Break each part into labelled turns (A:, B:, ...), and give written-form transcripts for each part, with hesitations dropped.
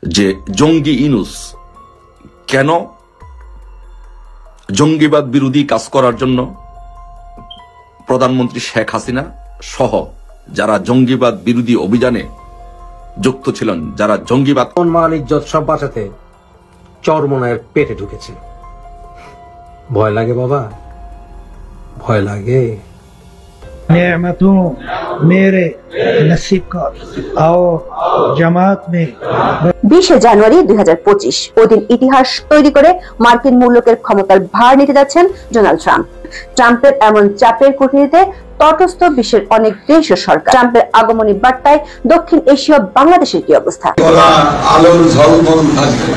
A: যে জঙ্গি ইউনূস কেন জঙ্গিবাদ বিরোধী কাজ করার জন্য প্রধানমন্ত্রী শেখ হাসিনা সহ যারা জঙ্গিবাদ বিরোধী অভিযানে যুক্ত ছিলেন, যারা জঙ্গিবাদ
B: সম্মান ইজ্জত সব বাঁচাতে চরমনায়ের পেটে ঢুকেছে। ভয় লাগে বাবা, ভয় লাগে।
C: नेमतों मेरे नसीब का आओ जमात में।
D: 20 জানুয়ারি 2025 ওই দিন ইতিহাস তৈরি করে মার্কিন মূল্যকের ক্ষমতার ভার নিতে যাচ্ছেন ডোনাল্ড ট্রাম্প। ট্রাম্পের এমন চাপের কুঠরিতে তটস্থ বিশ্বের অনেক দেশ ও সরকার। ট্রাম্পের আগমনী বার্তায় দক্ষিণ এশিয়া বাংলাদেশের কি অবস্থা?
E: আলোর ঝলমল থাকবে,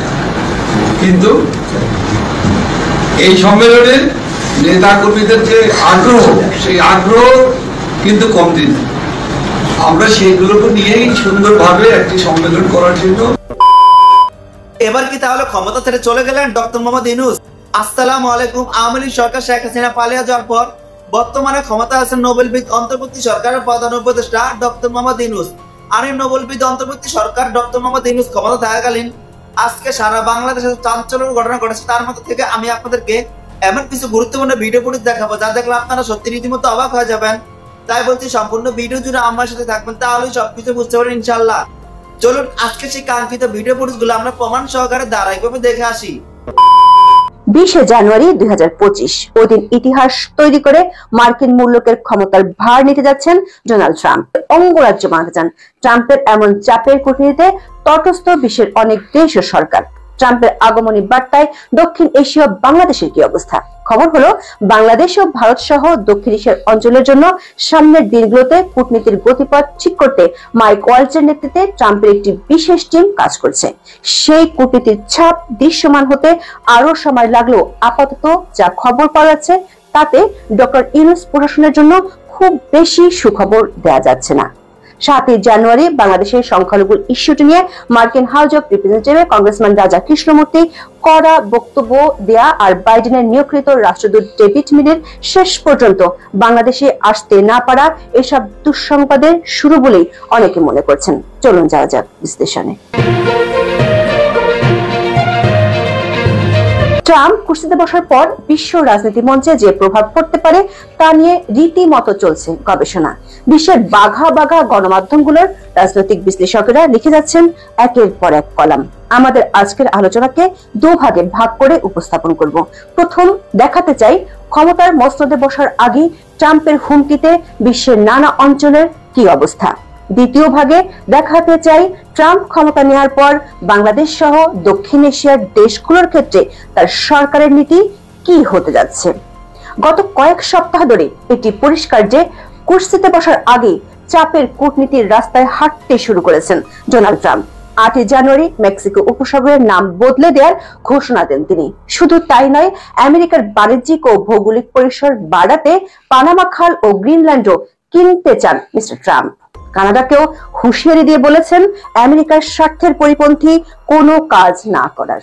E: কিন্তু এই সম্মেলনে নেতা কর্মীদের যে আগ্রহ, সেই আগ্রহ কিন্তু কম দিন। আমরা সেইগুলোকে নিয়েই সুন্দরভাবে একটি সম্মেলন করার জন্য।
F: এবার কি তাহলে ক্ষমতা ছেড়ে চলে গেলেন ডক্টর মোহাম্মদ ইউনূস? আসসালামু আলাইকুম। আওয়ামী লীগ সরকার শেখ হাসিনা পালিয়ে যাওয়ার পর বর্তমানে ক্ষমতা আছেন নোবেলবিদ অন্তর্বর্তী সরকারের প্রধান উপদেষ্টা ডক্টর মোহাম্মদ ইউনূস। আর এই নোবেলবিদ অন্তর্বর্তী সরকার ডক্টর মোহাম্মদ ইউনূস ক্ষমতা থাকাকালীন আজকে সারা বাংলাদেশে চাঞ্চল্যকর ঘটনা ঘটেছে। তার মধ্যে থেকে আমি আপনাদেরকে এমন কিছু গুরুত্বপূর্ণ ভিডিও ফুটেজ দেখাবো যা দেখলে আপনারা সত্যি রীতিমতো অবাক হয়ে যাবেন। তাই বলছি সম্পূর্ণ ভিডিও জুড়ে আমার সাথে থাকবেন, তাহলে সবকিছু বুঝতে পারেন ইনশাআল্লাহ। চলুন আজকে সেই কাঙ্ক্ষিত ভিডিও ফুটেজ গুলো আমরা প্রমাণ সহকারে ধারাবাহিকভাবে দেখে আসি।
D: 20 জানুয়ারি 2025 ওই দিন ইতিহাস তৈরি করে মার্কিন মূল্যকের ক্ষমতার ভার নিতে যাচ্ছেন ডোনাল্ড ট্রাম্প। অঙ্গরাজ্য বানাতে চান। ট্রাম্পের এমন চাপের কুঠরিতে তটস্থ বিশ্বের অনেক দেশ ও সরকার। ট্রাম্পের আগমনী বার্তায় দক্ষিণ এশিয়া বাংলাদেশের কি অবস্থা? খবর হলো বাংলাদেশ ও ভারত সহ দক্ষিণ এশিয়ার অঞ্চলের জন্য সামনের দিনগুলোতে কূটনীতির গতিপথ ঠিক করতে মাইক ওয়ালজের নেতৃত্বে ট্রাম্পের একটি বিশেষ টিম কাজ করছে। সেই কূটনীতির ছাপ দৃশ্যমান হতে আরো সময় লাগলেও আপাতত যা খবর পাওয়া যাচ্ছে তাতে ডক্টর ইউনূস প্রশাসনের জন্য খুব বেশি সুখবর দেওয়া যাচ্ছে না। 7 জানুয়ারি বাংলাদেশের সংখ্যালঘু ইস্যুটি নিয়ে মার্কিন হাউস অব রিপ্রেজেন্টেটিভে কংগ্রেসম্যান রাজা কৃষ্ণমূর্তি কড়া বক্তব্য দেয়া আর বাইডেনের নিয়োগকৃত রাষ্ট্রদূত ডেভিড মিলের শেষ পর্যন্ত বাংলাদেশে আসতে না পারা এসব দুঃসংবাদের শুরু বলেই অনেকে মনে করছেন। চলুন যাওয়া যাক বিশ্লেষণে। ট্রাম্প কুর্সিতে বসার পর বিশ্ব রাজনীতি মঞ্চে যে প্রভাব পড়তে পারে তা নিয়ে রীতিমতো চলছে গবেষণা। বিশ্বের বাঘা বাঘা গণমাধ্যমগুলোর রাজনৈতিক বিশ্লেষকেরা লিখে যাচ্ছেন একের পর এক কলাম। আমাদের আজকের আলোচনাকে দুভাগে ভাগ করে উপস্থাপন করব। প্রথম দেখাতে চাই ক্ষমতার মসনদে বসার আগে ট্রাম্পের হুমকিতে বিশ্বের নানা অঞ্চলের কি অবস্থা। দ্বিতীয় ভাগে দেখাতে চাই ট্রাম্প ক্ষমতা নেওয়ার পর বাংলাদেশ সহ দক্ষিণ এশিয়ার দেশগুলোর ক্ষেত্রে তার সরকারের নীতি কি হতে যাচ্ছে। গত কয়েক সপ্তাহ ধরে এটি পরিষ্কার যে কুর্সিতে বসার আগে চাপের কূটনীতির রাস্তায় হাঁটতে শুরু করেছেন ডোনাল্ড ট্রাম্প। 8 জানুয়ারি মেক্সিকো উপসাগরের নাম বদলে দেওয়ার ঘোষণা দেন তিনি। শুধু তাই নয়, আমেরিকার বাণিজ্যিক ও ভৌগোলিক পরিসর বাড়াতে পানামা খাল ও গ্রিনল্যান্ডও কিনতে চান মিস্টার ট্রাম্প। কানাডাকেও হুঁশিয়ারি দিয়ে বলেছেন আমেরিকার স্বার্থের পরিপন্থী কোনো কাজ না করার।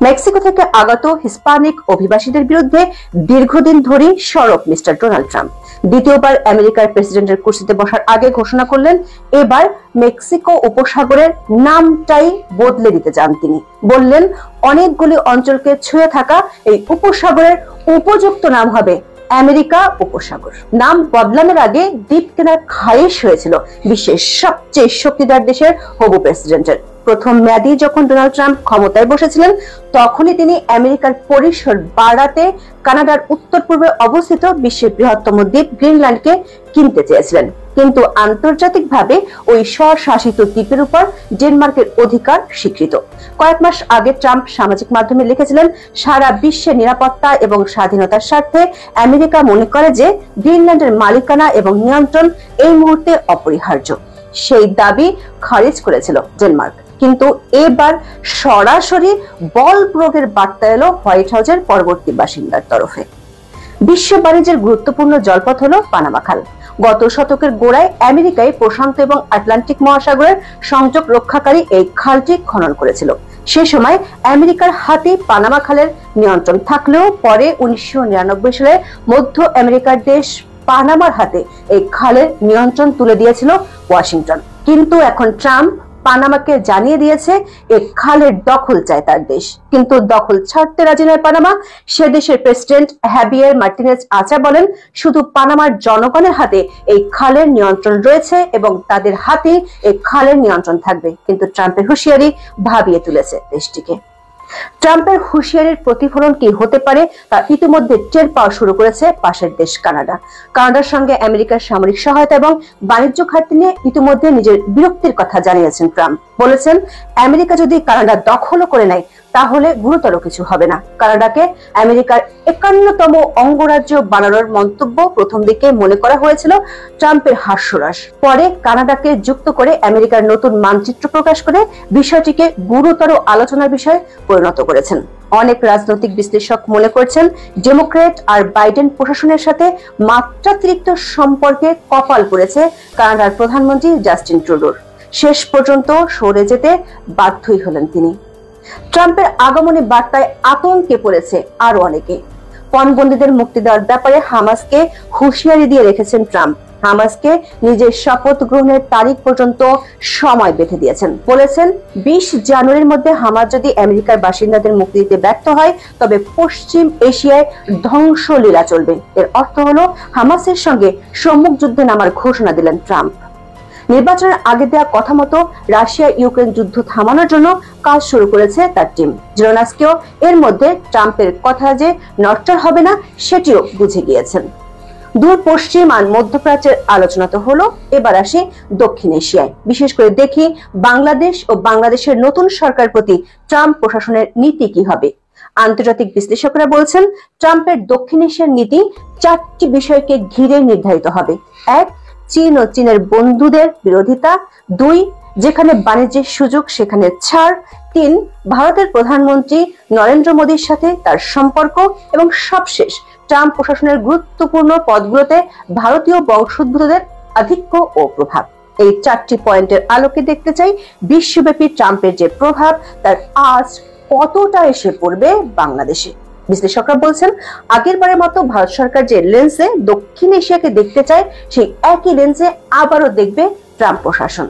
D: মেক্সিকো থেকে আগত হিস্পানিক অভিবাসীদের বিরুদ্ধে দীর্ঘদিন ধরে সরব মিস্টার ডোনাল্ড ট্রাম্প। দ্বিতীয়বার আমেরিকার প্রেসিডেন্টের কুর্সিতে বসার আগে ঘোষণা করলেন এবার মেক্সিকো উপসাগরের নামটাই বদলে দিতে চান তিনি। বললেন অনেকগুলি অঞ্চলকে ছুঁয়ে থাকা এই উপসাগরের উপযুক্ত নাম হবে আমেরিকা উপসাগর। নাম বদলানোর আগে দ্বীপ কেনার খায়েশ হয়েছিল বিশ্বের সবচেয়ে শক্তিধর দেশের হবু প্রেসিডেন্টের। প্রথম মেয়াদে যখন ডোনাল্ড ট্রাম্প ক্ষমতায় বসেছিলেন তখনই তিনি আমেরিকার পরিসর বাড়াতে কানাডার উত্তর পূর্বে অবস্থিত বিশ্বের বৃহত্তম দ্বীপ গ্রিনল্যান্ডকে কিনতে চেয়েছিলেন। কিন্তু আন্তর্জাতিকভাবে ওই স্বশাসিত দ্বীপের উপর ডেনমার্কের অধিকার স্বীকৃত। কয়েক মাস আগে ট্রাম্প সামাজিক মাধ্যমে লিখেছিলেন সারা বিশ্বের নিরাপত্তা এবং স্বাধীনতার স্বার্থে আমেরিকা মনে করে যে গ্রিনল্যান্ডের মালিকানা এবং নিয়ন্ত্রণ এই মুহূর্তে অপরিহার্য। সেই দাবি খারিজ করেছিল ডেনমার্ক। কিন্তু এবার সরাসরি বল প্রয়োগের বার্তা এলো হোয়াইট হাউসের পরবর্তী বাসিন্দার তরফে। বিশ্ব বাণিজ্যের গুরুত্বপূর্ণ জলপথ হলো পানামা খাল। গত শতকের গোড়ায় আমেরিকায় প্রশান্ত এবং আটলান্টিক মহাসাগরের সংযোগ রক্ষাকারী এই খালটি খনন করেছিল। সে সময় আমেরিকার হাতে পানামা খালের নিয়ন্ত্রণ থাকলেও পরে 1999 সালে মধ্য আমেরিকার দেশ পানামার হাতে এই খালের নিয়ন্ত্রণ তুলে দিয়েছিল ওয়াশিংটন। কিন্তু এখন ট্রাম্প পানামাকে জানিয়ে দিয়েছে এ খালের দখল চায় তার দেশ, কিন্তু দখল ছাড়তে রাজি নয় পানামা। সে দেশের প্রেসিডেন্ট হ্যাবিয়ার মার্টিনেজ আচা বলেন, শুধু পানামার জনগণের হাতে এই খালের নিয়ন্ত্রণ রয়েছে এবং তাদের হাতে এই খালের নিয়ন্ত্রণ থাকবে। কিন্তু ট্রাম্পের হুঁশিয়ারি ভাবিয়ে তুলেছে দেশটিকে। ট্রাম্পের হুঁশিয়ারির প্রতিফলন কি হতে পারে তা ইতিমধ্যে টের পাওয়া শুরু করেছে পাশের দেশ কানাডা। কানাডার সঙ্গে আমেরিকার সামরিক সহায়তা এবং বাণিজ্য ঘাটতি নিয়ে ইতিমধ্যে নিজের বিরক্তির কথা জানিয়েছেন ট্রাম্প। বলেছেন, আমেরিকা যদি কানাডা দখলও করে নেয় তাহলে গুরুতর কিছু হবে না। কানাডাকে আমেরিকার 51তম অঙ্গরাজ্য বানানোর মন্তব্য প্রথম দিকে মনে করা হয়েছিল ট্রাম্পের হাস্যরস। পরে কানাডাকে যুক্ত করে আমেরিকার নতুন মানচিত্র প্রকাশ করে বিষয়টিকে গুরুতর আলোচনার বিষয়ে পরিণত করেছেন। অনেক রাজনৈতিক বিশ্লেষক মনে করছেন, ডেমোক্রেট আর বাইডেন প্রশাসনের সাথে মাত্রাতিরিক্ত সম্পর্কে কপাল পড়েছে কানাডার প্রধানমন্ত্রী জাস্টিন ট্রুডোর। শেষ পর্যন্ত সরে যেতে বাধ্যই হলেন তিনি। ট্রাম্পের আগমনী বার্তায় আতঙ্কে পড়েছে আরো অনেকে। পণবন্দীদের মুক্তি দেওয়ার ব্যাপারে হামাসকে হুঁশিয়ারি দিয়ে রেখেছেন ট্রাম্প। হামাসকে নিজের শপথ গ্রহণের তারিখ পর্যন্ত সময় বেঁধে দিয়েছেন। বলেছেন, 20 জানুয়ারির মধ্যে হামাস যদি আমেরিকার বাসিন্দাদের মুক্তি দিতে ব্যর্থ হয় তবে পশ্চিম এশিয়ায় ধ্বংসলীলা চলবে। এর অর্থ হলো হামাসের সঙ্গে সম্মুখ যুদ্ধে নামার ঘোষণা দিলেন ট্রাম্প। নির্বাচনের আগে দেওয়া কথা মতো রাশিয়া ইউক্রেন যুদ্ধ থামানোর জন্য কাজ শুরু করেছে তার টিম। জেলেনস্কিও এর মধ্যে ট্রাম্পের কথা যে নড়চড় হবে না সেটিও বুঝে গিয়েছেন। দূর পশ্চিম আর মধ্যপ্রাচ্যের আলোচনা তো হলো, এবার আসি দক্ষিণ এশিয়ায়। বিশেষ করে দেখি বাংলাদেশ ও বাংলাদেশের নতুন সরকার প্রতি ট্রাম্প প্রশাসনের নীতি কি হবে। আন্তর্জাতিক বিশ্লেষকরা বলছেন, ট্রাম্পের দক্ষিণ এশিয়ার নীতি 4টি বিষয়কে ঘিরে নির্ধারিত হবে। 1, চীন ও চীনের বন্ধুদের বিরোধিতা। 2, যেখানে বাণিজ্যের সুযোগ সেখানে ছাড়। 3, ভারতের প্রধানমন্ত্রী নরেন্দ্র মোদীর সাথে তার সম্পর্ক। এবং সবশেষ, ট্রাম্প প্রশাসনের গুরুত্বপূর্ণ পদগুলোতে ভারতীয় বংশোদ্ভূতদের আধিক্য ও প্রভাব। এই 4টি পয়েন্টের আলোকে দেখতে চাই বিশ্বব্যাপী ট্রাম্পের যে প্রভাব তার আজ কতটা এসে পড়বে বাংলাদেশে। বিশ্লেষকরা বলছেন, আগের বারের মতো ভারত সরকার যে লেন্সে দক্ষিণ এশিয়াকে দেখতে চায় সেই একই লেন্সে আবারও দেখবে ট্রাম্প প্রশাসন।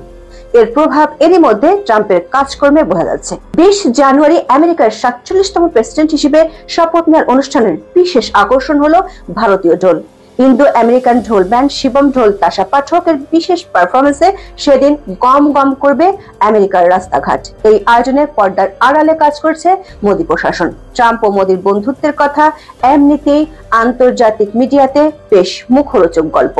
D: এর প্রভাব এরই মধ্যে ট্রাম্পের কাজকর্মে বোঝা যাচ্ছে। 20 জানুয়ারি আমেরিকার 47তম প্রেসিডেন্ট হিসেবে শপথ নেওয়ার অনুষ্ঠানের বিশেষ আকর্ষণ হলো ভারতীয় ঢোল। ইন্দো আমেরিকান ঢোল ব্যান্ড শিবম ঢোল তাসা পাঠকের বিশেষ পারফরমেন্সে সেদিন গম গম করবে আমেরিকার রাস্তাঘাট। এই আয়োজনে পর্দার আড়ালে কাজ করছে মোদী প্রশাসন। ট্রাম্প ও মোদীর বন্ধুত্বের কথা এমনিতেই আন্তর্জাতিক মিডিয়াতে বেশ মুখরোচক গল্প।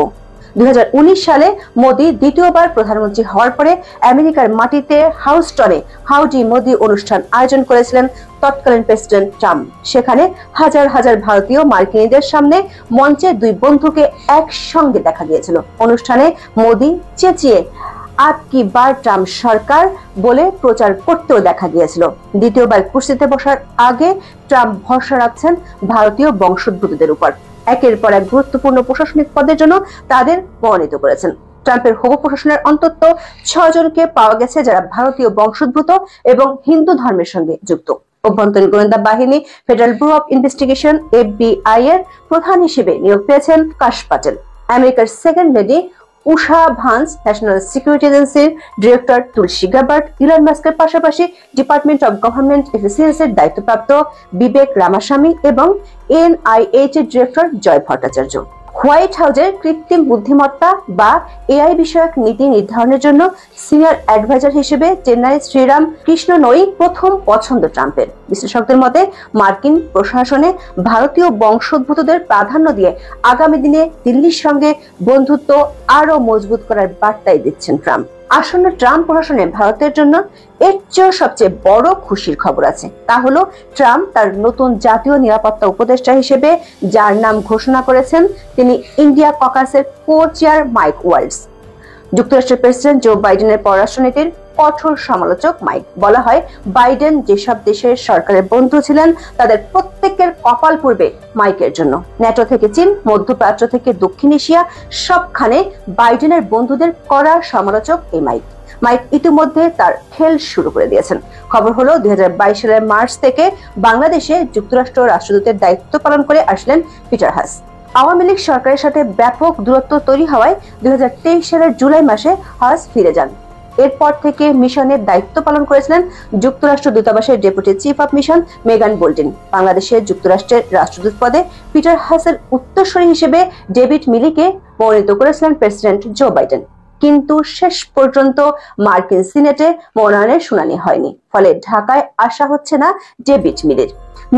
D: 2019 সালে মোদী দ্বিতীয়বার প্রধানমন্ত্রী হওয়ার পরে আমেরিকার মাটিতে হাউস্টনে হাউডি মোদী অনুষ্ঠান আয়োজন করেছিলেন তৎকালীন প্রেসিডেন্ট ট্রাম্প। সেখানে হাজার হাজার ভারতীয় মার্কিনীদের সামনে মঞ্চে 2 বন্ধুকে একসঙ্গে দেখা গিয়েছিল। অনুষ্ঠানে মোদী চেঁচিয়ে আপকি বার ট্রাম্প সরকার বলে প্রচার করতেও দেখা গিয়েছিল। দ্বিতীয়বার কুর্সিতে বসার আগে ট্রাম্প ভরসা রাখছেন ভারতীয় বংশোদ্ভূতদের উপর। একের পর এক গুরুত্বপূর্ণ প্রশাসনিক পদের জন্য তাদের মনোনীত করেছেন। ট্রাম্পের হবু প্রশাসনের অন্তত 6 জনকে পাওয়া গেছে যারা ভারতীয় বংশোদ্ভূত এবং হিন্দু ধর্মের সঙ্গে যুক্ত। অভ্যন্তরীণ গোয়েন্দা বাহিনী federal bureau of investigation FBI এর প্রধান হিসেবে নিয়োগ পেয়েছেন কাশ পাটেল। আমেরিকার সেকেন্ড লেডি উষা ভান্স, ন্যাশনাল সিকিউরিটি এজেন্সির ডিরেক্টর তুলসী গাবার্ট, ইলন মাস্কের পাশাপাশি ডিপার্টমেন্ট অব গভর্নমেন্ট এফিসিয়েন্স এর দায়িত্বপ্রাপ্ত বিবেক রামাস্বামী এবং NIH এর ডিরেক্টর জয় ভট্টাচার্য। হোয়াইট হাউসের কৃত্রিম বুদ্ধিমত্তা বা AI বিষয়ক নীতি নির্ধারণের জন্য সিনিয়র অ্যাডভাইজার হিসেবে চেন্নাই শ্রীরাম কৃষ্ণনই প্রথম পছন্দ ট্রাম্পের। বিশ্লেষকদের মতে মার্কিন প্রশাসনে ভারতীয় বংশোদ্ভূতদের প্রাধান্য দিয়ে আগামী দিনে দিল্লির সঙ্গে বন্ধুত্ব আরো মজবুত করার বার্তাই দিচ্ছেন ট্রাম্প। আসন্ন ট্রাম্প প্রশাসনে ভারতের জন্য এর চেয়ে সবচেয়ে বড় খুশির খবর আছে। তা হলো ট্রাম্প তার নতুন জাতীয় নিরাপত্তা উপদেষ্টা হিসেবে যার নাম ঘোষণা করেছেন তিনি ইন্ডিয়া ককাসের কো-চেয়ার মাইক ওয়ালটজ। যুক্তরাষ্ট্রের প্রেসিডেন্ট জো বাইডেনের পররাষ্ট্রনীতির কঠোর সমালোচক মাইক। বলা হয়, বাইডেন যেসব দেশের সরকারের বন্ধু ছিলেন তাদের প্রত্যেকের কপাল পূর্বে মাইকের জন্য। ন্যাটো থেকে চীন, মধ্যপ্রাচ্য থেকে দক্ষিণ এশিয়া সবখানে বাইডেনের বন্ধুদের কড়া সমালোচক এই মাইক। মাইক ইতিমধ্যে তার খেল শুরু করে দিয়েছেন। খবর হলো 2022 সালের মার্চ থেকে বাংলাদেশে যুক্তরাষ্ট্র রাষ্ট্রদূতের দায়িত্ব পালন করে আসলেন পিটার হাস। আওয়ামী লীগ সরকারের সাথে ব্যাপক দূরত্ব তৈরি হওয়ায় 2023 সালের জুলাই মাসে হাস ফিরে যান। এরপর থেকে মিশনের দায়িত্ব পালন করেছিলেন যুক্তরাষ্ট্র দূতাবাসের ডেপুটি চিফ অব মিশন মেগান বোল্টন। বাংলাদেশে যুক্তরাষ্ট্রের রাষ্ট্রদূত পদে পিটার হাসের উত্তরসূরি হিসেবে ডেভিড মিলিকে মনোনীত করেছিলেন প্রেসিডেন্ট জো বাইডেন। কিন্তু শেষ পর্যন্ত মার্কিন সিনেটে মনোনয়নের শুনানি হয়নি, ফলে ঢাকায় আসা হচ্ছে না ডেভিড মিলির।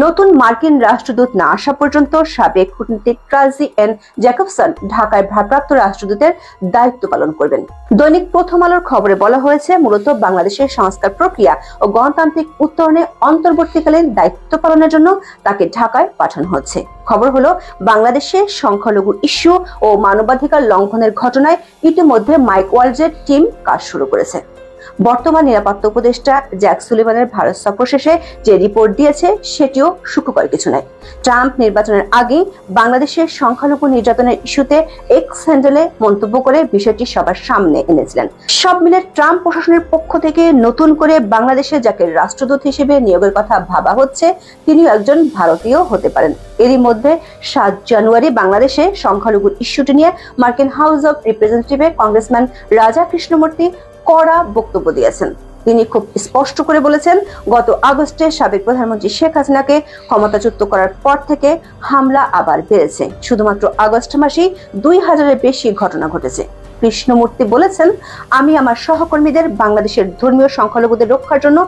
D: নতুন মার্কিন রাষ্ট্রদূত না আসা পর্যন্ত সাবেক কূটনীতিক ট্রেসি এন জ্যাকবসন ঢাকায় ভারপ্রাপ্ত রাষ্ট্রদূতের দায়িত্ব পালন করবেন। দৈনিক প্রথম আলোর খবরে বলা হয়েছে, মূলত বাংলাদেশের সংস্কার প্রক্রিয়া ও গণতান্ত্রিক উত্তরণে অন্তর্বর্তীকালীন দায়িত্ব পালনের জন্য তাকে ঢাকায় পাঠানো হচ্ছে। খবর হলো, বাংলাদেশে সংখ্যালঘু ইস্যু ও মানবাধিকার লঙ্ঘনের ঘটনায় ইতিমধ্যে মাইক ওয়ালজের টিম কাজ শুরু করেছে। বর্তমান নিরাপত্তা উপদেষ্টা জ্যাক সুলিভানের ভারত সফর শেষে যে রিপোর্ট দিয়েছে সেটিও সুখকর কিছু নয়। ট্রাম্প নির্বাচনের আগেই বাংলাদেশের সংখ্যালঘু নির্যাতনের ইস্যুতে এক্স হ্যান্ডেলে মন্তব্য করে বিষয়টি সবার সামনে এনেছিলেন। সব মিলে ট্রাম্প প্রশাসনের পক্ষ থেকে নতুন করে বাংলাদেশে যাকে রাষ্ট্রদূত হিসেবে নিয়োগের কথা ভাবা হচ্ছে তিনিও একজন ভারতীয় হতে পারেন। এরই মধ্যে 7 জানুয়ারি বাংলাদেশে সংখ্যালঘু ইস্যুটি নিয়ে মার্কিন হাউস অব রিপ্রেজেন্টেটিভে কংগ্রেসম্যান রাজা কৃষ্ণমূর্তি কড়া বক্তব্য দিয়েছেন। তিনি খুব স্পষ্ট করে বলেছেন, গত আগস্টে সাবেক প্রধানমন্ত্রী শেখ হাসিনাকে ক্ষমতাচ্যুত করার পর থেকে হামলা আবার বেড়েছে। শুধুমাত্র আগস্ট মাসেই 2000-এর বেশি ঘটনা ঘটেছে। কৃষ্ণমূর্তি বলেছেন, আমি আমার সহকর্মীদের বাংলাদেশের ধর্মীয় সংখ্যালঘুদের রক্ষার জন্য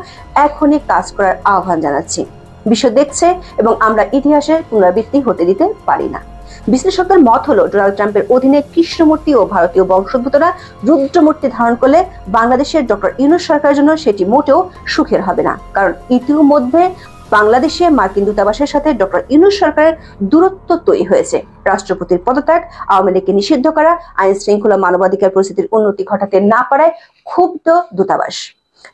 D: এখনই কাজ করার আহ্বান জানাচ্ছি। বিশ্ব দেখছে এবং আমরা ইতিহাসের পুনরাবৃত্তি হতে দিতে পারি না। বিশ্লেষকদের মত হলো, ডোনাল্ড ট্রাম্পের অধীনে কৃষ্ণমূর্তি ও ভারতীয় বংশোদ্ভূতরা রুদ্রমূর্তি ধারণ করলে বাংলাদেশের ডক্টর ইউনূস সরকারের জন্য সেটি মোটেও সুখের হবে না। কারণ ইতিমধ্যে বাংলাদেশে মার্কিন দূতাবাসের সাথে ডক্টর ইউনূস সরকারের দূরত্ব তৈরি হয়েছে। রাষ্ট্রপতির পদত্যাগ, আওয়ামী লীগকে নিষিদ্ধ করা, আইন শৃঙ্খলা মানবাধিকার পরিস্থিতির উন্নতি ঘটাতে না পারায় ক্ষুব্ধ দূতাবাস।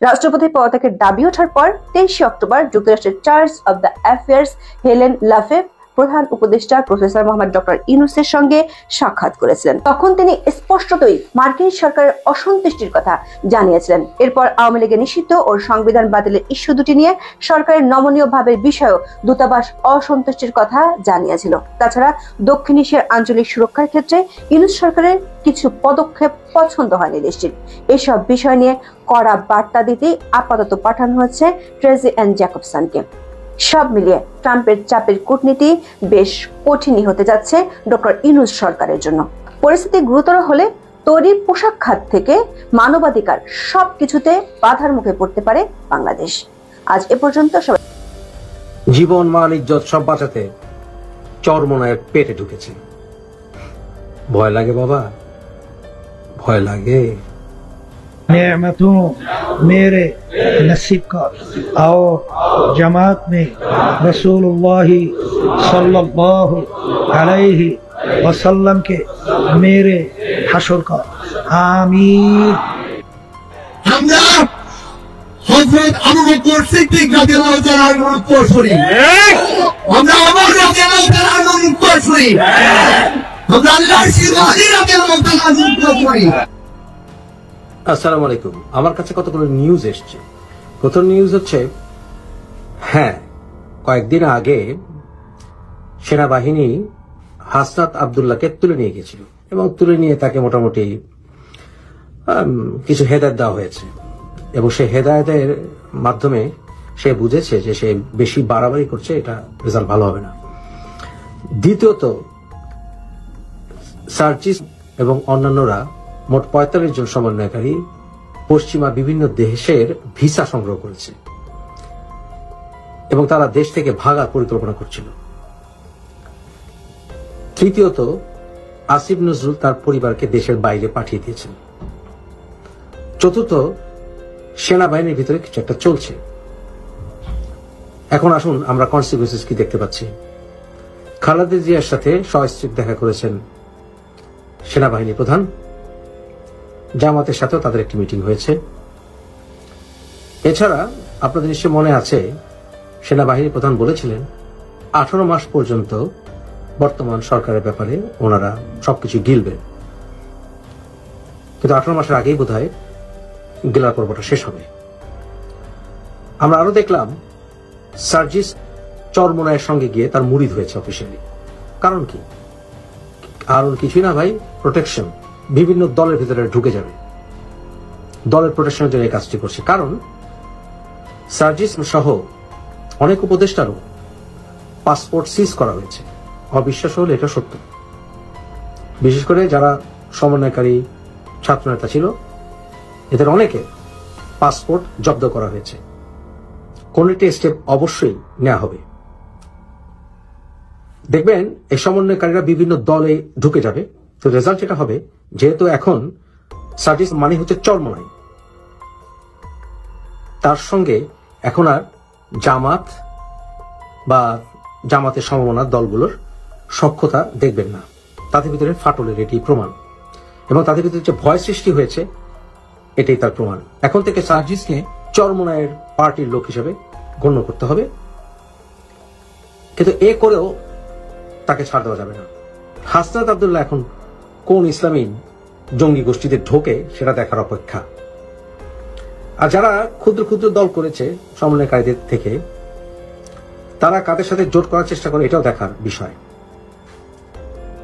D: রাষ্ট্রপতির পদত্যাগের দাবি ওঠার পর 23 অক্টোবর যুক্তরাষ্ট্রের charge of the affairs Helen Lafave প্রধান উপদেষ্টা প্রফেসর মোহাম্মদ ডক্টর ইউনূসের সঙ্গে সাক্ষাৎ করেছিলেন। তখন তিনি স্পষ্টতই মার্কিন সরকারের অসন্তুষ্টির কথা জানিয়েছিলেন। এরপর আওয়ামী লীগের নিষিদ্ধ ও সংবিধান বাতিলের ইস্যু দুটি নিয়ে সরকারের নমনীয় ভাবের বিষয়েও দূতাবাস অসন্তুষ্টির কথা জানিয়েছিল। তাছাড়া দক্ষিণ এশিয়ার আঞ্চলিক সুরক্ষার ক্ষেত্রে ইউনূস সরকারের কিছু পদক্ষেপ পছন্দ হয়নি দেশটির। এসব বিষয় নিয়ে কড়া বার্তা দিতে আপাতত পাঠানো হচ্ছে ট্রেসি এন জ্যাকবসনকে। সব মিলিয়ে ট্রাম্পের চাপের কূটনীতি বেশ কঠিনই হতে যাচ্ছে ডক্টর ইউনূস সরকারের জন্য। পরিস্থিতি গুরুতর হলে তৈরি পোশাক খাত থেকে মানবাধিকার সবকিছুতে বাধার মুখে পড়তে পারে বাংলাদেশ। আজ এ পর্যন্ত সবাই
B: জীবন, মান, ইজ্জত সব বাঁচাতে চরমোনায়ের পেটে ঢুকেছে। ভয় লাগে বাবা, ভয় লাগে।
C: नेमतों मेरे नसीब का और जमात में रसूलुल्लाह सल्लल्लाहु अलैहि वसल्लम के मेरे हशर का आमीन।
G: আমরা হযরত আবু বকর সিদ্দিক রাদিয়াল্লাহু তাআলা আনহুর উত্তরসূরি, আমরা ওমর রাদিয়াল্লাহু তাআলা আনহুর উত্তরসূরি, আমরা আল্লাহর সিফাতি রাদিয়াল্লাহু তাআলা আনহুর উত্তরসূরি।
B: আসসালামু আলাইকুম। আমার কাছে কতগুলো নিউজ এসছে। প্রথম নিউজ হচ্ছে, হ্যাঁ, কয়েকদিন আগে সেনাবাহিনী হাসনাত আব্দুল্লাহকে তুলে নিয়ে গেছিল এবং তুলে নিয়ে তাকে মোটামুটি কিছু হেদায়েত দেওয়া হয়েছে এবং সেই হেদায়েতের মাধ্যমে সে বুঝেছে যে সে বেশি বাড়াবাড়ি করছে, এটা রেজাল্ট ভালো হবে না। দ্বিতীয়ত, সার্জিস এবং অন্যান্যরা মোট 45 জন সমন্বয়কারী পশ্চিমা বিভিন্ন দেশের ভিসা সংগ্রহ করেছে এবং তারা দেশ থেকে ভাগার পরিকল্পনা করছিল। তৃতীয়ত, আসিফ নজরুল তার পরিবারকে দেশের বাইরে পাঠিয়ে দিয়েছেন। চতুর্থ, সেনাবাহিনীর ভিতরে কিছু একটা চলছে। এখন আসুন আমরা কনসিকুয়েন্সেস কি দেখতে পাচ্ছি। খালেদা জিয়ার সাথে সস্ত্রীক দেখা করেছেন সেনাবাহিনী প্রধান। জামাতের সাথেও তাদের একটি মিটিং হয়েছে। এছাড়া আপনাদের নিশ্চয় মনে আছে, সেনাবাহিনী প্রধান বলেছিলেন 18 মাস পর্যন্ত বর্তমান সরকারের ব্যাপারে ওনারা সবকিছু গিলবেন, কিন্তু 18 মাসের আগেই বোধহয় গেলার পর্বটা শেষ হবে। আমরা আরো দেখলাম সার্জিস চরমোনায়ের সঙ্গে গিয়ে তার মুরিদ হয়েছে অফিসিয়ালি। কারণ কি? কারণ কিছুই না ভাই, প্রোটেকশন। বিভিন্ন দলের ভিতরে ঢুকে যাবে। দলের প্রোটেকশনের জন্য এই কাজটি করছে। কারণ সার্জিস সহ অনেক উপদেষ্টারও পাসপোর্ট সিজ করা হয়েছে। অবিশ্বাস হলে এটা সত্য। বিশেষ করে যারা সমন্বয়কারী ছাত্রনেতা ছিল, এদের অনেকে পাসপোর্ট জব্দ করা হয়েছে। কোন একটি স্টেপ অবশ্যই নেওয়া হবে। দেখবেন এই সমন্বয়কারীরা বিভিন্ন দলে ঢুকে যাবে। তো রেজাল্ট যেটা হবে, যেহেতু এখন সার্জিস মানে হচ্ছে চরমোনাই, তার সঙ্গে এখন আর জামাত বা জামাতের সমমনার দলগুলোর সখ্যতা দেখবেন না। তাদের ভিতরে ফাটলের এটি প্রমাণ, এবং তাদের ভিতরে যে ভয় সৃষ্টি হয়েছে এটাই তার প্রমাণ। এখন থেকে সার্জিসকে চরমোনাইয়ের পার্টির লোক হিসেবে গণ্য করতে হবে, কিন্তু এ করেও তাকে ছাড় দেওয়া যাবে না। হাসনাত আব্দুল্লাহ এখন কোন ইসলামী জঙ্গি গোষ্ঠীতে ঢোকে সেটা দেখার অপেক্ষা। আর যারা ক্ষুদ্র ক্ষুদ্র দল করেছে সমন্বয়কারীদের থেকে, তারা কাদের সাথে জোট করার চেষ্টা করে এটাও দেখার বিষয়।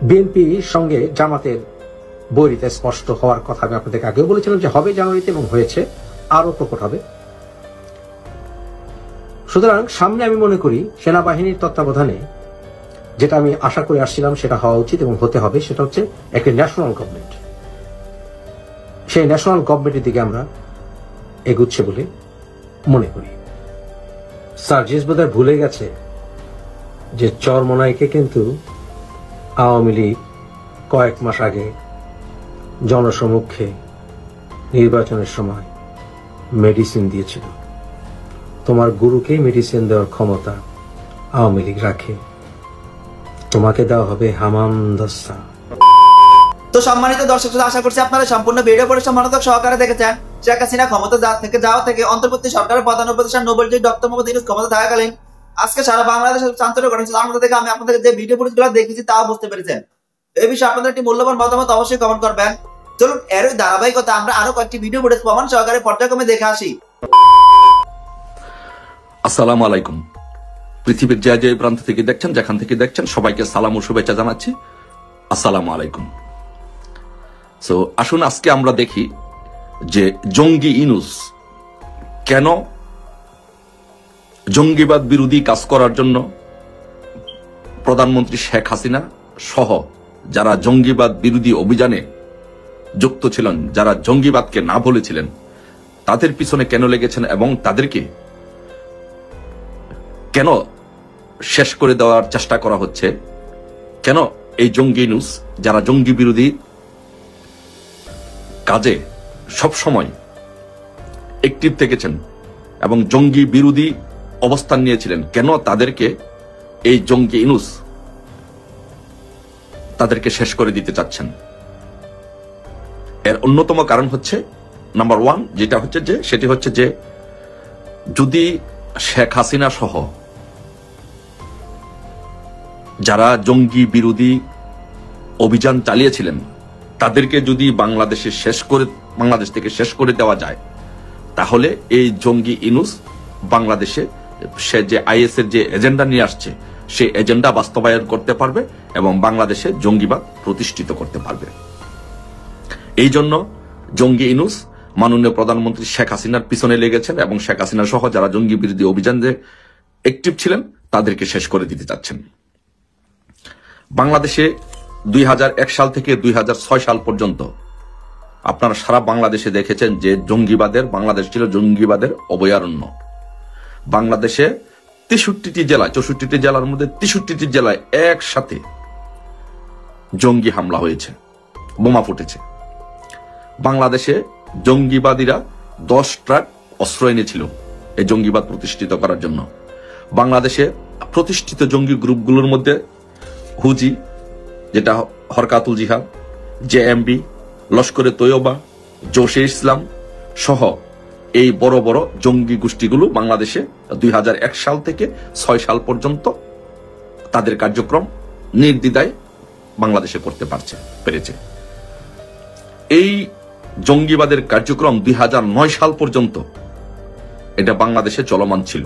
B: বিএনপির সঙ্গে জামাতের বৈরিতা স্পষ্ট হওয়ার কথা আমি আপনাদেরকে আগেও বলেছিলাম যে হবে জানুয়ারিতে, এবং হয়েছে, আরো প্রকট হবে। সুতরাং সামনে আমি মনে করি সেনাবাহিনীর তত্ত্বাবধানে যেটা আমি আশা করে আসছিলাম সেটা হওয়া উচিত এবং হতে হবে, সেটা হচ্ছে একটি ন্যাশনাল গভর্নমেন্ট। সেই ন্যাশনাল গভর্নমেন্টের দিকে আমরা এগুচ্ছে বলে মনে করি। সার্জিস বোধহয় ভুলে গেছে যে চরমোনাইকে কিন্তু আওয়ামী লীগ কয়েক মাস আগে জনসমক্ষে নির্বাচনের সময় মেডিসিন দিয়েছিল। তোমার গুরুকে মেডিসিন দেওয়ার ক্ষমতা আওয়ামী লীগ রাখে, তোমাকে দেওয়া হবে হামাম দস্তা।
F: তো সম্মানিত দর্শক, আশা করছি আপনারা সম্পূর্ণ ভিডিও পরিশ্রম মনোযোগ সহকারে দেখেছেন। শেখ হাসিনা ক্ষমতা যাওয়া থেকে অন্তর্বর্তী সরকারের প্রধান উপদেষ্টা নোবেল ডক্টর মোহাম্মদ ইউনূস ক্ষমতা থাকাকালীন আজকে সারা বাংলাদেশের চাঞ্চল্য ঘটেছে। আমাদের থেকে আমি আপনাদের যে ভিডিও ফুটেজগুলো দেখেছি তাও বুঝতে পেরেছেন। এই বিষয়ে আপনাদের একটি মূল্যবান মতামত অবশ্যই কমেন্ট করবেন। চলুন এর ধারাবাহিকতা আমরা আরো কয়েকটি ভিডিও ফুটেজ প্রমাণ সহকারে পর্যায়ক্রমে দেখে আসি।
A: আসসালামু আলাইকুম। পৃথিবীর যে যে প্রান্ত থেকে দেখছেন, যেখান থেকে দেখছেন, সবাইকে সালাম ও শুভেচ্ছা জানাচ্ছি। আসসালামু আলাইকুম। সো আসুন আজকে আমরা দেখি যে জঙ্গি ইউনূস কেন জঙ্গিবাদ বিরোধী কাজ করার জন্য প্রধানমন্ত্রী শেখ হাসিনা সহ যারা জঙ্গিবাদ বিরোধী অভিযানে যুক্ত ছিলেন, যারা জঙ্গিবাদকে না বলেছিলেন, তাদের পিছনে কেন লেগেছেন এবং তাদেরকে কেন শেষ করে দেওয়ার চেষ্টা করা হচ্ছে। কেন এই জঙ্গি ইউনূস, যারা জঙ্গি বিরোধী কাজে সবসময় অ্যাক্টিভ থেকেছেন এবং জঙ্গি বিরোধী অবস্থান নিয়েছিলেন, কেন তাদেরকে এই জঙ্গি ইউনূস তাদেরকে শেষ করে দিতে চাচ্ছেন। এর অন্যতম কারণ হচ্ছে নাম্বার 1, যেটা হচ্ছে যে সেটি হচ্ছে যে যদি শেখ হাসিনা সহ যারা জঙ্গি বিরোধী অভিযান চালিয়েছিলেন তাদেরকে যদি বাংলাদেশ থেকে শেষ করে দেওয়া যায়, তাহলে এই জঙ্গি ইউনূস বাংলাদেশে সে যে আইএস এর যে এজেন্ডা নিয়ে আসছে সেই এজেন্ডা বাস্তবায়ন করতে পারবে এবং বাংলাদেশে জঙ্গিবাদ প্রতিষ্ঠিত করতে পারবে। এই জন্য জঙ্গি ইউনূস মাননীয় প্রধানমন্ত্রী শেখ হাসিনার পিছনে লেগেছেন এবং শেখ হাসিনা সহ যারা জঙ্গি বিরোধী অভিযানে অ্যাক্টিভ ছিলেন তাদেরকে শেষ করে দিতে চাচ্ছেন। বাংলাদেশে 2001 সাল থেকে 2006 সাল পর্যন্ত আপনারা সারা বাংলাদেশে দেখেছেন যে বাংলাদেশ ছিল জঙ্গিবাদের অভয়ারণ্য। বাংলাদেশে 63টি জেলায়, 64টি জেলার মধ্যে 63টি জেলায় একসাথে জঙ্গি হামলা হয়েছে, বোমা ফুটেছে। বাংলাদেশে জঙ্গিবাদীরা 10 ট্রাক অস্ত্র এনেছিল এই জঙ্গিবাদ প্রতিষ্ঠিত করার জন্য। বাংলাদেশে প্রতিষ্ঠিত জঙ্গি গ্রুপগুলোর মধ্যে হুজি, যেটা হরকাতুল জিহাদ, জেএমবি, লস্করে তৈয়বা, জোশে ইসলাম সহ এই বড় বড় জঙ্গি গোষ্ঠীগুলো বাংলাদেশে 2001 সাল থেকে 6 সাল পর্যন্ত তাদের কার্যক্রম নির্দ্বিধায় বাংলাদেশে করতে পেরেছে। এই জঙ্গিবাদের কার্যক্রম 2009 সাল পর্যন্ত এটা বাংলাদেশে চলমান ছিল।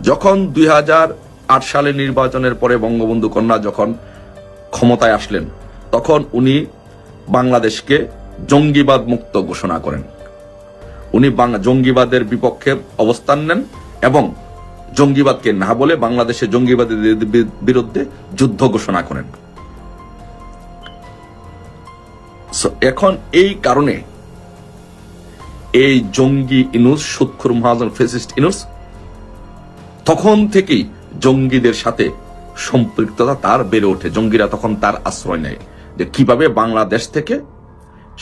A: যখন 2008 সালে নির্বাচনের পরে বঙ্গবন্ধু কন্যা যখন ক্ষমতায় আসলেন, তখন উনি বাংলাদেশকে জঙ্গিবাদ মুক্ত ঘোষণা করেন। উনি জঙ্গিবাদের বিপক্ষে অবস্থান নেন এবং জঙ্গিবাদকে না বলে বাংলাদেশে জঙ্গিবাদের বিরুদ্ধে যুদ্ধ ঘোষণা করেন। এখন এই কারণে এই জঙ্গি ইনুস, সুৎখুর মহাজন ফ্যাসিস্ট ইনুস তখন থেকেই জঙ্গিদের সাথে সম্পৃক্ততা তার বেড়ে ওঠে। জঙ্গিরা তখন তার আশ্রয় নেয় যে কিভাবে বাংলাদেশ থেকে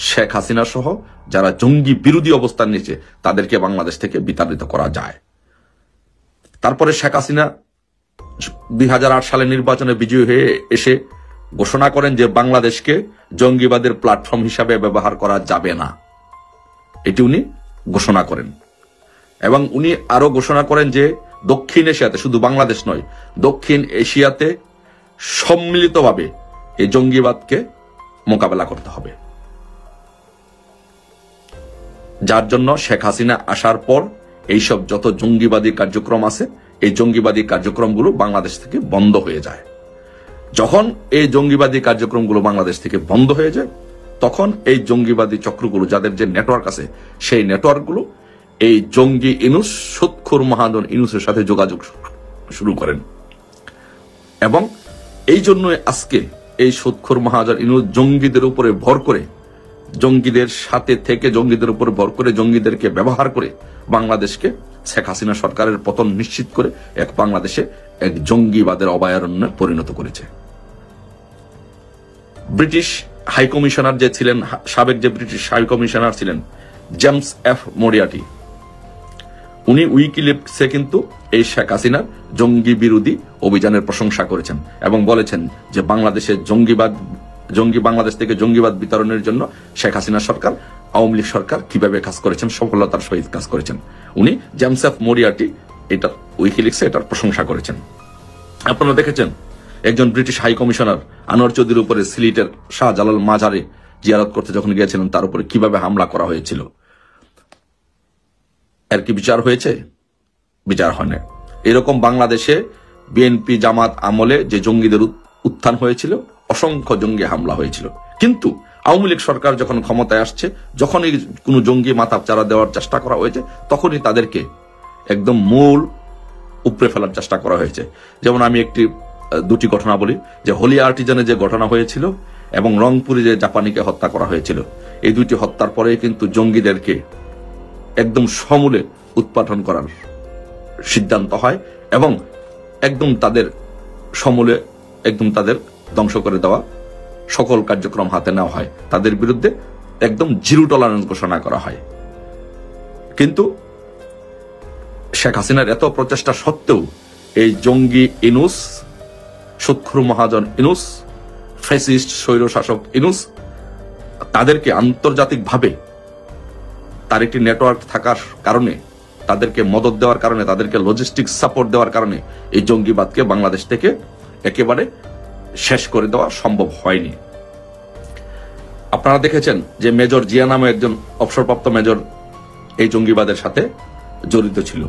A: শেখ হাসিনা সহ যারা জঙ্গি বিরোধী অবস্থান নিয়েছে তাদেরকে বাংলাদেশ থেকে বিতাড়িত করা যায়। তারপরে শেখ হাসিনা 2008 সালে নির্বাচনে বিজয়ী হয়ে এসে ঘোষণা করেন যে বাংলাদেশকে জঙ্গিবাদের প্ল্যাটফর্ম হিসাবে ব্যবহার করা যাবে না, এটি উনি ঘোষণা করেন। এবং উনি আরো ঘোষণা করেন যে দক্ষিণ এশিয়াতে, শুধু বাংলাদেশ নয়, দক্ষিণ এশিয়াতে সম্মিলিতভাবে এই জঙ্গিবাদকে মোকাবেলা করতে হবে। যার জন্য শেখ হাসিনা আসার পর এইসব যত জঙ্গিবাদী কার্যক্রম আছে, এই জঙ্গিবাদী কার্যক্রমগুলো বাংলাদেশ থেকে বন্ধ হয়ে যায়। যখন এই জঙ্গিবাদী কার্যক্রমগুলো বাংলাদেশ থেকে বন্ধ হয়ে যায়, তখন এই জঙ্গিবাদী চক্রগুলো, যাদের যে নেটওয়ার্ক আছে, সেই নেটওয়ার্কগুলো এই জঙ্গি ইনুস, সুৎখুর মহাজন ইনুসের সাথে যোগাযোগ শুরু করেন। এবং এই জন্যই আজকে এই সুৎখুর মহাজন ইনুস জঙ্গিদের উপরে ভর করে, জঙ্গিদের সাথে থেকে জঙ্গিদের উপর ভর করে, জঙ্গিদেরকে ব্যবহার করে বাংলাদেশকে শেখ হাসিনা সরকারের পতন নিশ্চিত করে এক বাংলাদেশে এক জঙ্গিবাদের অভয়ারণ্যে পরিণত করেছে। ব্রিটিশ হাই কমিশনার যে ছিলেন, সাবেক যে ব্রিটিশ হাই কমিশনার ছিলেন জেমস এফ মরিয়াটি, উনি উইকিলিক্সে কিন্তু এই শেখ হাসিনার জঙ্গি বিরোধী অভিযানের প্রশংসা করেছেন এবং বলেছেন যে বাংলাদেশের বাংলাদেশ থেকে জঙ্গিবাদ বিতরণের জন্য শেখ হাসিনা সরকার, আওয়ামী লীগ সরকার কিভাবে কাজ করেছেন, সফলতার সহিত কাজ করেছেন। উনি জেমস এফ মরিয়াটি এটা উইকিলিক্সে এটার প্রশংসা করেছেন। আপনারা দেখেছেন একজন ব্রিটিশ হাই কমিশনার আনোয়ার চৌধুরীর উপরে সিলেটের শাহজালাল মাজারে জিয়ারত করতে যখন গিয়েছিলেন, তার উপরে কিভাবে হামলা করা হয়েছিল। এর কি বিচার হয়েছে? বিচার হয় না। এরকম বাংলাদেশে বিএনপি জামাত আমলে যে জঙ্গিদের উত্থান হয়েছিল, অসংখ্য জঙ্গি হামলা হয়েছিল, কিন্তু আওয়ামী লীগ সরকার যখন ক্ষমতায় আসছে, যখনই কোনো জঙ্গি মাথা চারা দেওয়ার চেষ্টা করা হয়েছে, তখনই তাদেরকে একদম মূল উপড়ে ফেলার চেষ্টা করা হয়েছে। যেমন আমি দুটি ঘটনা বলি, যে হোলি আর্টিজানে যে ঘটনা হয়েছিল এবং রংপুরে যে জাপানিকে হত্যা করা হয়েছিল, এই দুইটি হত্যার পরে কিন্তু জঙ্গিদেরকে একদম সমূলে উৎপাটন করার সিদ্ধান্ত হয় এবং একদম তাদের সমূলে একদম তাদের ধ্বংস করে দেওয়া সকল কার্যক্রম হাতে নেওয়া হয়, তাদের বিরুদ্ধে একদম জিরো টলারেন্স ঘোষণা করা হয়। কিন্তু শেখ হাসিনার এত প্রচেষ্টা সত্ত্বেও এই জঙ্গি ইনুস, সুৎখুর মহাজন ইনুস, ফ্যাসিস্ট স্বৈরশাসক ইনুস, তাদেরকে আন্তর্জাতিকভাবে তার একটি নেটওয়ার্ক থাকার কারণে, তাদেরকে মদত দেওয়ার কারণে, তাদেরকে লজিস্টিক সাপোর্ট দেওয়ার কারণে এই জঙ্গিবাদকে বাংলাদেশ থেকে একেবারে শেষ করে দেওয়া সম্ভব হয়নি। আপনারা দেখেছেন যে মেজর জিয়া নামে একজন অবসরপ্রাপ্ত মেজর এই জঙ্গিবাদের সাথে জড়িত ছিল।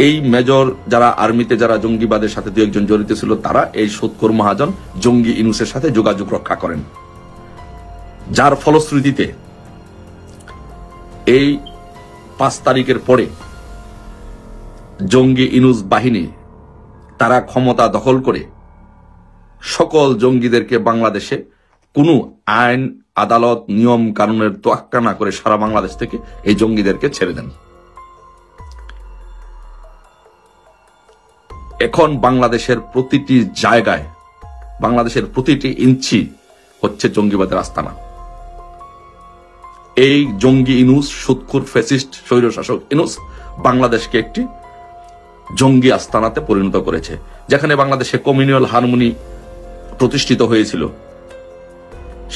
A: এই মেজর যারা আর্মিতে যারা জঙ্গিবাদের সাথে দু একজন জড়িত ছিল, তারা এই সুৎখুর মহাজন জঙ্গি ইনুসের সাথে যোগাযোগ রক্ষা করেন, যার ফলশ্রুতিতে এই 5 তারিখের পরে জঙ্গি ইনুস বাহিনী তারা ক্ষমতা দখল করে সকল জঙ্গিদেরকে বাংলাদেশে কোনো আইন, আদালত, নিয়ম কানুনের তোয়াক্কা না করে সারা বাংলাদেশ থেকে এই জঙ্গিদেরকে ছেড়ে দেন। এখন বাংলাদেশের প্রতিটি জায়গায়, বাংলাদেশের প্রতিটি ইঞ্চি হচ্ছে জঙ্গিবাদের আস্তানা। এই জঙ্গি ইনুস, সুৎখুর ফ্যাসিস্ট স্বৈরশাসক ইনুস বাংলাদেশকে একটি জঙ্গি আস্তানাতে পরিণত করেছে। যেখানে বাংলাদেশে কমিউনাল হারমোনি প্রতিষ্ঠিত হয়েছিল,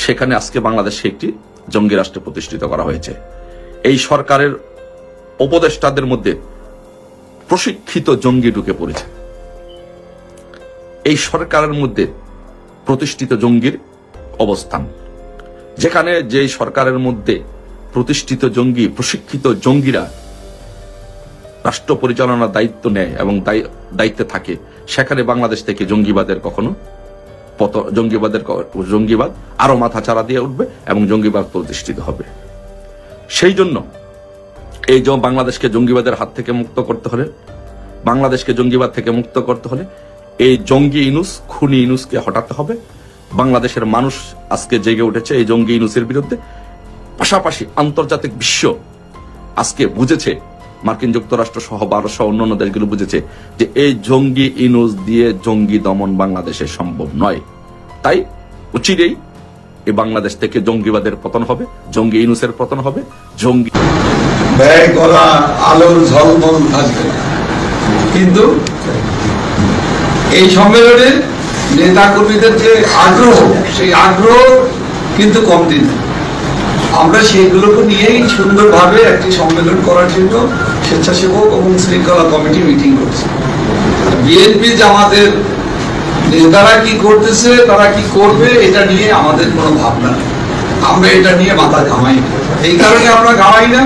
A: সেখানে আজকে বাংলাদেশে একটি জঙ্গি রাষ্ট্র প্রতিষ্ঠিত করা হয়েছে। এই সরকারের উপদেষ্টাদের মধ্যে প্রশিক্ষিত জঙ্গি ঢুকে পড়েছে। এই সরকারের মধ্যে প্রতিষ্ঠিত জঙ্গির অবস্থান, যেখানে যে সরকারের মধ্যে প্রতিষ্ঠিত জঙ্গি, প্রশিক্ষিত জঙ্গিরা রাষ্ট্র পরিচালনার দায়িত্ব নেয় এবং দায়িত্বে থাকে, সেখানে বাংলাদেশ থেকে জঙ্গিবাদের কখনো জঙ্গিবাদ আরো মাথা চারা দিয়ে উঠবে এবং জঙ্গিবাদ প্রতিষ্ঠিত হবে। সেই জন্য এই যে বাংলাদেশকে জঙ্গিবাদের হাত থেকে মুক্ত করতে হলে, বাংলাদেশকে জঙ্গিবাদ থেকে মুক্ত করতে হলে এই জঙ্গি ইনুস, খুনি ইনুসকে হটাতে হবে। বাংলাদেশের মানুষ আজকে জেগে উঠেছে এই জঙ্গি ইনুসের বিরুদ্ধে। পাশাপাশি আন্তর্জাতিক বিশ্ব আজকে বুঝেছে, মার্কিন যুক্তরাষ্ট্র সহ ভারত সহ অন্যান্য দেশগুলো বুঝেছে যে এই জঙ্গি ইনুস দিয়ে জঙ্গি দমন বাংলাদেশে সম্ভব নয়। তাই উচিতই এই বাংলাদেশ থেকে জঙ্গিবাদের পতন হবে, জঙ্গি ইনুসের পতন হবে। জঙ্গি
E: ব্যয় করা আলোর ঝলমল থাকবে, কিন্তু এই সম্মেলনে নেতা কর্মীদের যে আগ্রহ, সেই আগ্রহ কিন্তু কমতি নেই। আমরা সেইগুলোকে নিয়েই সুন্দরভাবে একটি সম্মেলন করার জন্য স্বেচ্ছাসেবক এবং শৃঙ্খলা কমিটি মিটিং করছে। বিএনপি জামাতের নেতারা কি করতেছে, তারা কি করবে, এটা নিয়ে আমাদের কোনো ভাবনা নেই। আমরা এটা নিয়ে মাথা ঘামাই না। এই কারণে আমরা ঘামাই না,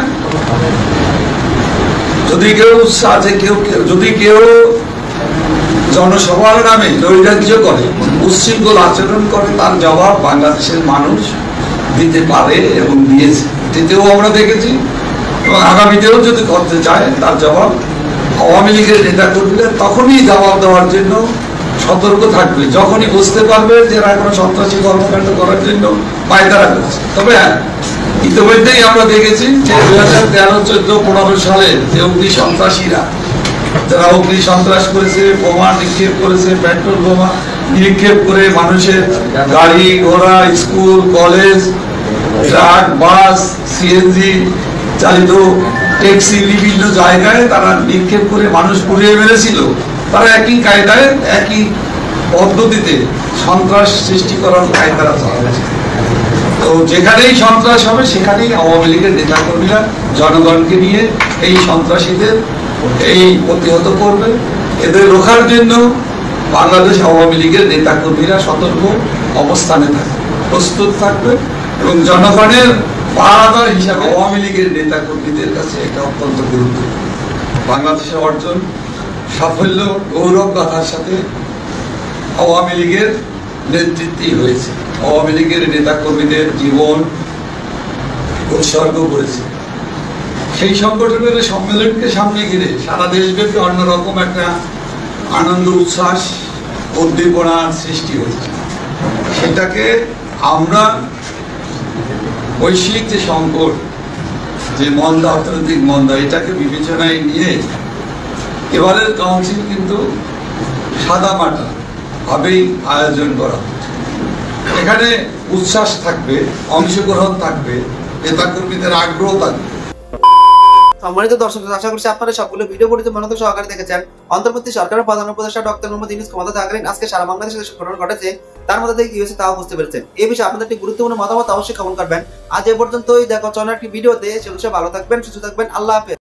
E: যদি কেউ জনসভার নামে নৈরাজ্য করে, উচ্ছৃঙ্খল আচরণ করে, তার জবাব বাংলাদেশের মানুষ দিতে পারে এবং দিয়েছে। এতেও আমরা দেখেছি এবং আগামীতেও যদি করতে চায় তার জবাব আওয়ামী লীগের নেতা কর্মীরা তখনই জবাব দেওয়ার জন্য সতর্ক থাকবে, যখনই বুঝতে পারবে যে এরা কোনো সন্ত্রাসী কর্মকাণ্ড করার জন্য পায়তারা করছে। তবে ইতিমধ্যেই আমরা দেখেছি যে 2013, 14, 15 সালে যে অগ্নি সন্ত্রাসীরা যারা অগ্নি সন্ত্রাস করেছে, বোমা নিক্ষেপ করেছে, পেট্রোল বোমা নিক্ষেপ করে মানুষের গাড়ি ঘোড়া, স্কুল কলেজ, ট্রাক, বাস, সিএনজি চালিত ট্যাক্সি বিভিন্ন জায়গায় তারা নিক্ষেপ করে মানুষ পুড়িয়ে মেরেছিল, তারা একই কায়দায় একই পদ্ধতিতে সন্ত্রাস সৃষ্টি করার কায়দারা চালাচ্ছে। তো যেখানেই সন্ত্রাস হবে সেখানেই আওয়ামী লীগের নেতাকর্মীরা জনগণকে নিয়ে এই সন্ত্রাসীদের এই প্রতিহত করবে। এদের রোখার জন্য বাংলাদেশ আওয়ামী লীগের নেতাকর্মীরা সতর্ক অবস্থানে থাকবে, প্রস্তুত থাকবে এবং জনগণের পাহারাদার হিসাবে আওয়ামী লীগের নেতাকর্মীদের কাছে এটা অত্যন্ত গুরুত্বপূর্ণ। বাংলাদেশের অর্জন সাফল্য গৌরব গাথার সাথে আওয়ামী লীগের নেতৃত্বই হয়েছে। আওয়ামী লীগের নেতাকর্মীদের জীবন উৎসর্গ করেছে। সেই সংগঠনের সম্মেলনকে সামনে ঘিরে সারা দেশব্যাপী অন্যরকম একটা আনন্দ, উচ্ছ্বাস, উদ্দীপনার সৃষ্টি হয়েছে। সেটাকে আমরা বৈশ্বিক যে সংকট, যে মন্দা, অর্থনৈতিক মন্দা, এটাকে বিবেচনায় নিয়ে এবারের কাউন্সিল কিন্তু সাদামাটা ভাবেই আয়োজন করা হচ্ছে। এখানে উচ্ছ্বাস থাকবে, অংশগ্রহণ থাকবে, নেতাকর্মীদের আগ্রহ থাকবে।
F: সম্মানিত দর্শক, আশা করছি আপনারা সবগুলো ভিডিও পড়তে মনোযোগ সহকারে দেখেছেন। অন্তর্বর্তী সরকারের প্রধান উপদেষ্টা ডক্টর মোহাম্মদ ইউনূস ক্ষমতা থাকাকালীন আজকে সারা বাংলাদেশে যে ঘটনা ঘটেছে তার মধ্যে থেকে কি হয়েছে তাও বুঝতে পেরেছেন। এই বিষয়ে আপনাদের একটি গুরুত্বপূর্ণ মতামত অবশ্যই কমেন্ট করবেন। আজ এ পর্যন্তই, দেখা হচ্ছে অন্য একটি ভিডিওতে। সে বিষয়ে ভালো থাকবেন, সুস্থ থাকবেন। আল্লাহ হাফেজ।